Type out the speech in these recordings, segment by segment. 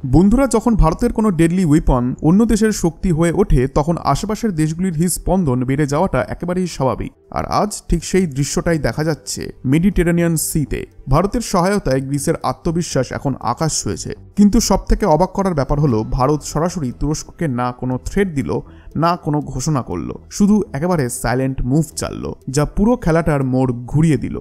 বন্ধুরা, যখন ভারতের কোনো ডেডলি ওয়েপন অন্য দেশের শক্তি হয়ে ওঠে তখন আশেপাশের দেশগুলির হৃদস্পন্দন বেড়ে যাওয়াটা একেবারেই স্বাভাবিক। আর আজ ঠিক সেই দৃশ্যটাই দেখা যাচ্ছে মেডিটেরেনিয়ান সিতে। ভারতের সহায়তায় গ্রিসের আত্মবিশ্বাস এখন আকাশ ছুঁয়েছে। কিন্তু সবথেকে অবাক করার ব্যাপার হলো, ভারত সরাসরি তুরস্ককে না কোনো থ্রেট দিল, না কোনো ঘোষণা করলো, শুধু একেবারে সাইলেন্ট মুভ চাললো, যা পুরো খেলাটার মোড় ঘুরিয়ে দিল।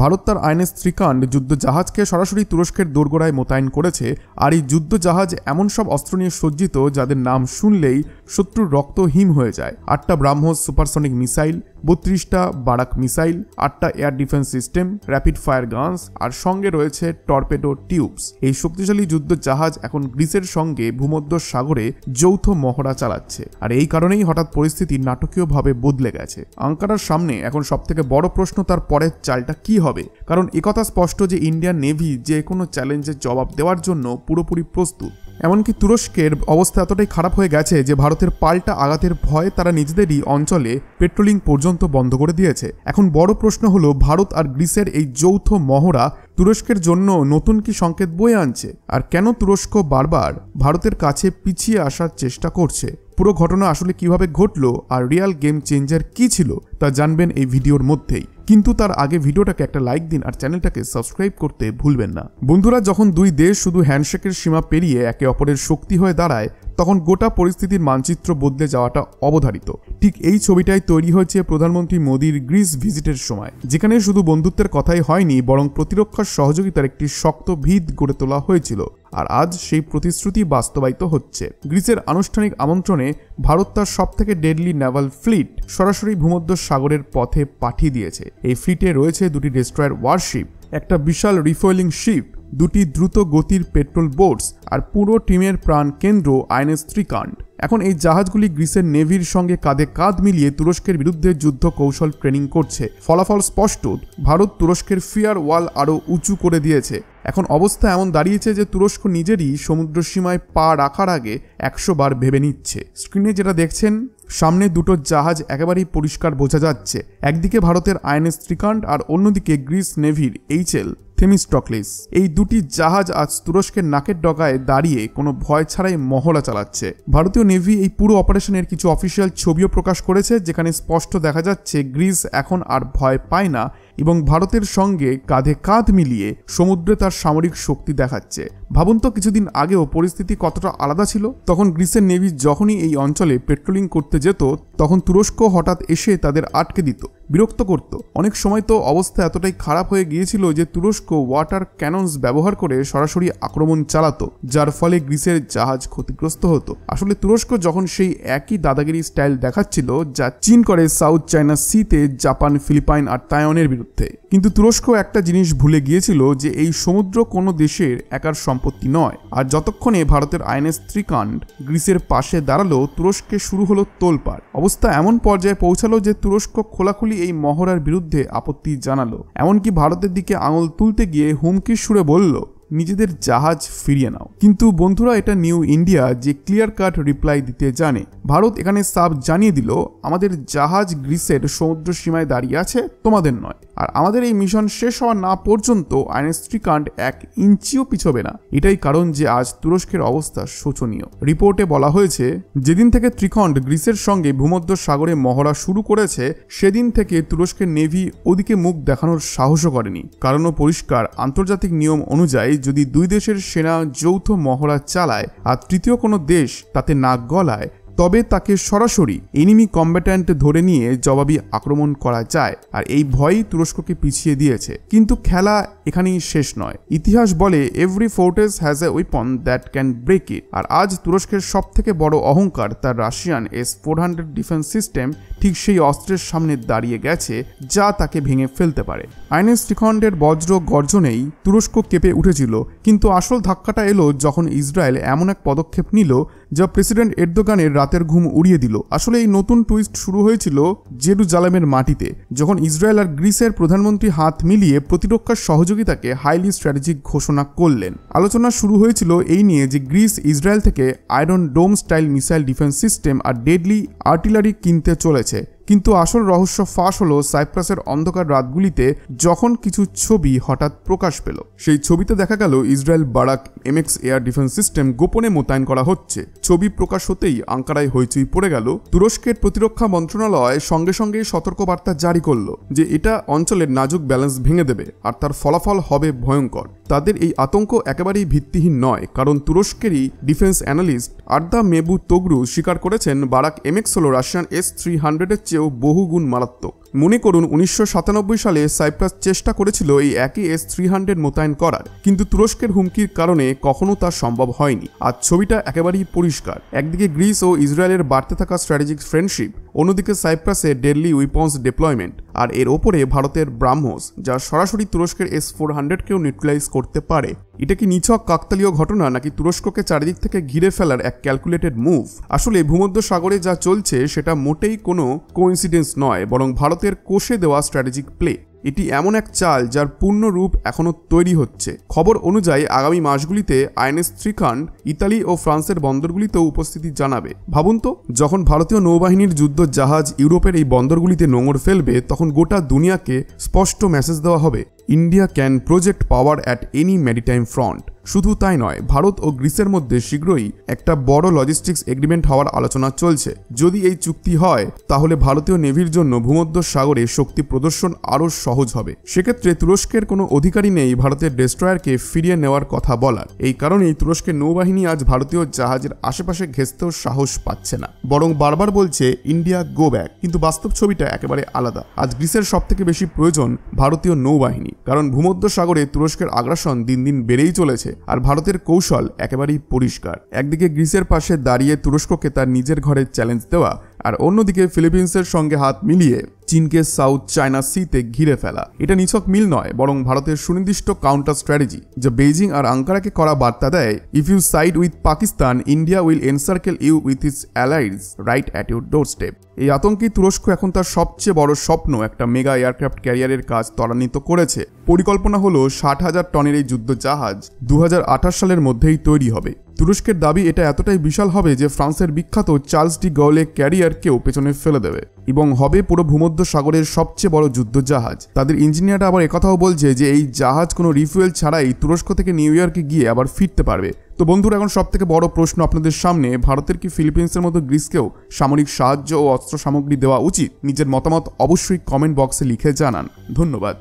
ভারত তার আইএনএস ত্রিকান্ড যুদ্ধ জাহাজকে সরাসরি তুরস্কের দোরগোড়ায় মোতায়েন করেছে। আর এই যুদ্ধ জাহাজ এমন সব অস্ত্র নিয়ে সজ্জিত যাদের নাম শুনলেই শত্রুর রক্ত হিম হয়ে যায়। 8টা ব্রাহ্মোস সুপারসনিক মিসাইল, 32টা বারাক মিসাইল, 8টা air defence system, rapid fire guns, আর সঙ্গে রয়েছে টর্পেডো টিউবস। এই শক্তিশালী যুদ্ধ জাহাজ এখন গ্রিসের সঙ্গে ভূমধ্য সাগরে যৌথ মহড়া চালাচ্ছে। আর এই কারণেই হঠাৎ পরিস্থিতি নাটকীয়ভাবে বদলে গেছে। আঙ্কারার সামনে এখন সবথেকে বড় প্রশ্ন তার পরের চালটা কি হবে। কারণ একথা স্পষ্ট যে ইন্ডিয়ান নেভি যে কোনো চ্যালেঞ্জের জবাব দেওয়ার জন্য পুরোপুরি প্রস্তুত। এমনকি তুরস্কের অবস্থা এতটাই খারাপ হয়ে গেছে যে ভারতের পাল্টা আঘাতের ভয়ে তারা নিজেদেরই অঞ্চলে পেট্রোলিং পর্যন্ত বন্ধ করে দিয়েছে। এখন বড় প্রশ্ন হলো, ভারত আর গ্রিসের এই যৌথ মহড়া তুরস্কের জন্য নতুন কি সংকেত বয়ে আনছে? আর কেন তুরস্ক বারবার ভারতের কাছে পিছিয়ে আসার চেষ্টা করছে? পুরো ঘটনা আসলে কিভাবে ঘটলো আর রিয়াল গেম চেঞ্জার কি ছিল তা জানবেন এই ভিডিওর মধ্যেই। কিন্তু তার আগে ভিডিওটাকে একটা লাইক দিন আর চ্যানেলটাকে সাবস্ক্রাইব করতে ভুলবেন না। বন্ধুরা, যখন দুই দেশ শুধু হ্যান্ডশেকের সীমা পেরিয়ে একে অপরের শক্তি হয়ে দাঁড়ায় তখন গোটা পরিস্থিতির মানচিত্র বদলে যাওয়াটা অবধারিত। ঠিক এই ছবিটাই তৈরি হয়েছে প্রধানমন্ত্রী মোদীর গ্রিস ভিজিটের সময়, যেখানে শুধু বন্ধুত্বের কথাই হয়নি বরং প্রতিরক্ষার সহযোগিতার একটি শক্ত ভিত গড়ে তোলা হয়েছিল। আর আজ সেই প্রতিশ্রুতি বাস্তবায়িত হচ্ছে। গ্রিসের আনুষ্ঠানিক আমন্ত্রণে ভারত তার সবথেকে ডেডলি নেভাল ফ্লিট সরাসরি ভূমধ্য সাগরের পথে পাঠিয়ে দিয়েছে। এই ফ্লিটে রয়েছে 2টি ডেস্ট্রয়ার ওয়ারশিপ, একটা বিশাল রিফুয়েলিং শিপ, 2টি দ্রুত গতির পেট্রোল বোটস আর পুরো টিমের প্রাণ কেন্দ্র আইএনএস ত্রিকান্ড। এখন এই জাহাজগুলি গ্রিসের নেভির সঙ্গে কাঁধে কাঁধ মিলিয়ে তুরস্কের বিরুদ্ধে যুদ্ধ কৌশল ট্রেনিং করছে। ফলাফল স্পষ্ট, ভারত তুরস্কের ফিয়ার ওয়াল আরও উঁচু করে দিয়েছে। এখন অবস্থা এমন দাঁড়িয়েছে যে তুরস্ক নিজেরই সমুদ্র সীমায় পা রাখার আগে 100 বার ভেবে নিচ্ছে। স্ক্রিনে যেটা দেখছেন, সামনে দুটো জাহাজ একেবারেই পরিষ্কার বোঝা যাচ্ছে। একদিকে ভারতের আইএনএস ত্রিকান্ড আর অন্যদিকে গ্রিস নেভির এইচএল থেমিস্টক্লিস। এই দুটি জাহাজ আজ তুরস্কের নাকের ডগায় দাঁড়িয়ে কোনো ভয় ছাড়াই মহড়া চালাচ্ছে। ভারতীয় নেভি এই পুরো অপারেশনের কিছু অফিসিয়াল ছবিও প্রকাশ করেছে, যেখানে স্পষ্ট দেখা যাচ্ছে গ্রিস এখন আর ভয় পায় না এবং ভারতের সঙ্গে কাঁধে কাঁধ মিলিয়ে সমুদ্রে তার সামরিক শক্তি দেখাচ্ছে। ভাবুন তো, কিছুদিন আগেও পরিস্থিতি কতটা আলাদা ছিল। তখন গ্রিসের নেভি যখনই এই অঞ্চলে পেট্রোলিং করতে যেত তখন তুরস্ক হঠাৎ এসে তাদের আটকে দিত, বিরক্ত করত। অনেক সময় তো অবস্থা এতটাই খারাপ হয়ে গিয়েছিল যে তুরস্ক ওয়াটার ক্যাননস ব্যবহার করে সরাসরি আক্রমণ চালাতো, যার ফলে গ্রিসের জাহাজ ক্ষতিগ্রস্ত হতো। আসলে তুরস্ক যখন সেই একই দাদাগিরি স্টাইল দেখাচ্ছিল যা চীন করে সাউথ চায়না সিতে জাপান, ফিলিপাইন আর তাইওয়ানের বিরুদ্ধে। কিন্তু তুরস্ক একটা জিনিস ভুলে গিয়েছিল যে এই সমুদ্র কোনো দেশের একার সম্পত্তি নয়। আর যতক্ষণে ভারতের আইএনএস ত্রিকান্ড গ্রিসের পাশে দাঁড়ালো, তুরস্কে শুরু হলো তোলপাড়। অবস্থা এমন পর্যায়ে পৌঁছালো যে তুরস্ক খোলাখুলি এই মহড়ার বিরুদ্ধে আপত্তি জানালো। এমনকি ভারতের দিকে আঙুল তুলতে গিয়ে হুমকির সুরে বলল, নিজেদের জাহাজ ফিরিয়ে নাও। কিন্তু বন্ধুরা, এটা নিউ ইন্ডিয়া যে ক্লিয়ার কাট রিপ্লাই দিতে জানে। ভারত এখানে সাফ জানিয়ে দিল, আমাদের জাহাজ গ্রিসের সমুদ্র সীমায় দাঁড়িয়ে আছে, তোমাদের নয়। আর আমাদের এই মিশন শেষ হওয়া না পর্যন্ত আইএনএস ত্রিকান্ড 1 ইঞ্চিও পিছবে না। এটাই কারণ যে আজ তুরস্কের অবস্থা শোচনীয়। রিপোর্টে বলা হয়েছে, যেদিন থেকে ত্রিকান্ড গ্রিসের সঙ্গে ভূমধ্য সাগরে মহড়া শুরু করেছে সেদিন থেকে তুরস্কের নেভি ওদিকে মুখ দেখানোর সাহসও করেনি। কারণও পরিষ্কার, আন্তর্জাতিক নিয়ম অনুযায়ী যদি দুই দেশের সেনা যৌথ মহড়া চালায় আর তৃতীয় কোনো দেশ তাতে নাক গলায় তবে তাকে সরাসরি এনিমি কম্ব্যাট্যান্ট ধরে নিয়ে জবাবি আক্রমণ করা যায়। আর এই ভয়ই তুরস্ককে পিছিয়ে দিয়েছে। কিন্তু খেলা এখানেই শেষ নয়। ইতিহাস বলে, every fortress has a weapon that can break it. আর আজ তুরস্কের সবথেকে বড় অহংকার তার রাশিয়ান S-400 ডিফেন্স সিস্টেম ঠিক সেই অস্ত্রের সামনে দাঁড়িয়ে গেছে যা তাকে ভেঙে ফেলতে পারে। আইএনএস ত্রিকান্ডের বজ্র গর্জনেই তুরস্ক কেঁপে উঠেছিল। কিন্তু আসল ধাক্কাটা এলো যখন ইসরায়েল এমন এক পদক্ষেপ নিল যা প্রেসিডেন্ট এরদোগানের রাতের ঘুম উড়িয়ে দিল। আসলে এই নতুন টুইস্ট শুরু হয়েছিল জেরুজালেমের মাটিতে, যখন ইসরায়েল আর গ্রিসের প্রধানমন্ত্রী হাত মিলিয়ে প্রতিরক্ষার সহযোগিতাকে হাইলি স্ট্র্যাটেজিক ঘোষণা করলেন। আলোচনা শুরু হয়েছিল এই নিয়ে যে গ্রিস ইসরায়েল থেকে আয়রন ডোম স্টাইল মিসাইল ডিফেন্স সিস্টেম আর ডেডলি আর্টিলারি কিনতে চলেছে। কিন্তু আসল রহস্য ফাঁস হলো সাইপ্রাসের অন্ধকার রাতগুলিতে যখন কিছু ছবি হঠাৎ প্রকাশ পেল। সেই ছবিতে দেখা গেল Israel Barack MX air defence system গোপনে মোতায়েন করা হচ্ছে। ছবি প্রকাশ হতেই আঙ্কারায় হইচই পড়ে গেল। তুরস্কের প্রতিরক্ষা মন্ত্রণালয় সঙ্গে সঙ্গে সতর্কবার্তা জারি করল যে এটা অঞ্চলের নাজুক ব্যালেন্স ভেঙে দেবে আর তার ফলাফল হবে ভয়ঙ্কর। তাদের এই আতঙ্ক একেবারেই ভিত্তিহীন নয়, কারণ তুরস্কেরই ডিফেন্স অ্যানালিস্ট আর্দা মেবু তোগরু স্বীকার করেছেন বারাক এমএক্স হল রাশিয়ান S-300-এর চেয়েও বহুগুণ মারাত্মক। মনে করুন 1997 সালে সাইপ্রাস চেষ্টা করেছিল এই একই S-300 মোতায়েন করার, কিন্তু তুরস্কের হুমকির কারণে কখনো তা সম্ভব হয়নি। আর ছবিটা একেবারেই পরিষ্কার। একদিকে গ্রিস ও ইসরায়েলের বাড়তে থাকা স্ট্র্যাটেজিক ফ্রেন্ডশিপ, অন্যদিকে সাইপ্রাসে ডেডলি উইপন্স ডিপ্লয়মেন্ট, আর এর ওপরে ভারতের ব্রাহ্মোস যা সরাসরি তুরস্কের S-400-কেও নিউট্রালাইজ করতে পারে। এটা কি নিছক কাকতালীয় ঘটনা নাকি তুরস্ককে চারিদিক থেকে ঘিরে ফেলার এক ক্যালকুলেটেড মুভ? আসলে ভূমধ্য সাগরে যা চলছে সেটা মোটেই কোনো কোইন্সিডেন্স নয়, বরং ভারতের কষে দেওয়া স্ট্র্যাটেজিক প্লে। এটি এমন এক চাল যার পূর্ণ রূপ এখনও তৈরি হচ্ছে। খবর অনুযায়ী আগামী মাসগুলিতে আইএনএস ত্রিকান্ড ইতালি ও ফ্রান্সের বন্দরগুলিতেও উপস্থিতি জানাবে। ভাবুন তো, যখন ভারতীয় নৌবাহিনীর যুদ্ধ জাহাজ ইউরোপের এই বন্দরগুলিতে নোঙর ফেলবে, তখন গোটা দুনিয়াকে স্পষ্ট মেসেজ দেওয়া হবে, India can project power at any maritime front. শুধু তাই নয়, ভারত ও গ্রিসের মধ্যে শীঘ্রই একটা বড় লজিস্টিক্স এগ্রিমেন্ট হওয়ার আলোচনা চলছে। যদি এই চুক্তি হয়, তাহলে ভারতীয় নেভির জন্য ভূমধ্য সাগরে শক্তি প্রদর্শন আরও সহজ হবে। সেক্ষেত্রে তুরস্কের কোনো অধিকারী নেই ভারতের ডেস্ট্রয়ারকে ফিরিয়ে নেওয়ার কথা বলার। এই কারণেই তুরস্কের নৌবাহিনী আজ ভারতীয় জাহাজের আশেপাশে ঘেঁচতেও সাহস পাচ্ছে না, বরং বারবার বলছে ইন্ডিয়া গো ব্যাক। কিন্তু বাস্তব ছবিটা একেবারে আলাদা। আজ গ্রিসের সবথেকে বেশি প্রয়োজন ভারতীয় নৌবাহিনী, কারণ ভূমধ্য সাগরে তুরস্কের আগ্রাসন দিন দিন বেড়েই চলেছে। আর ভারতের কৌশল একেবারেই পরিষ্কার। একদিকে গ্রিসের পাশে দাঁড়িয়ে তুরস্ককে তার নিজের ঘরে চ্যালেঞ্জ দেওয়া, আর অন্যদিকে ফিলিপিন্সের সঙ্গে হাত মিলিয়ে চীনকে সাউথ চায়না সিতে ঘিরে ফেলা। এটা নিছক মিল নয়, বরং ভারতের সুনির্দিষ্ট কাউন্টার স্ট্র্যাটেজি, যা বেইজিং আর আঙ্কারাকে করা বার্তা দেয়, if you side with Pakistan, India will encircle you with its allies right at your door step. এই আতঙ্কি তুরস্ক এখন তার সবচেয়ে বড় স্বপ্ন, একটা মেগা এয়ারক্রাফট ক্যারিয়ারের কাজ ত্বরান্বিত করেছে। পরিকল্পনা হলো 60,000 টনের এই যুদ্ধ জাহাজ 2028 সালের মধ্যেই তৈরি হবে। তুরস্কের দাবি এটা এতটাই বিশাল হবে যে ফ্রান্সের বিখ্যাত চার্লস ডি গলে ক্যারিয়ারকেও পেছনে ফেলে দেবে এবং হবে পুরো ভূমধ্য সাগরের সবচেয়ে বড় যুদ্ধ জাহাজ। তাদের ইঞ্জিনিয়াররা আবার একথাও বলছে যে এই জাহাজ কোনো রিফুয়েল ছাড়াই তুরস্ক থেকে নিউ ইয়র্কে গিয়ে আবার ফিরতে পারবে। তো বন্ধুরা, এখন সব থেকে বড় প্রশ্ন আপনাদের সামনে, ভারতের কি ফিলিপিন্সের মতো গ্রিসকেও সামরিক সাহায্য ও অস্ত্র সামগ্রী দেওয়া উচিত? নিজের মতামত অবশ্যই কমেন্ট বক্সে লিখে জানান। ধন্যবাদ।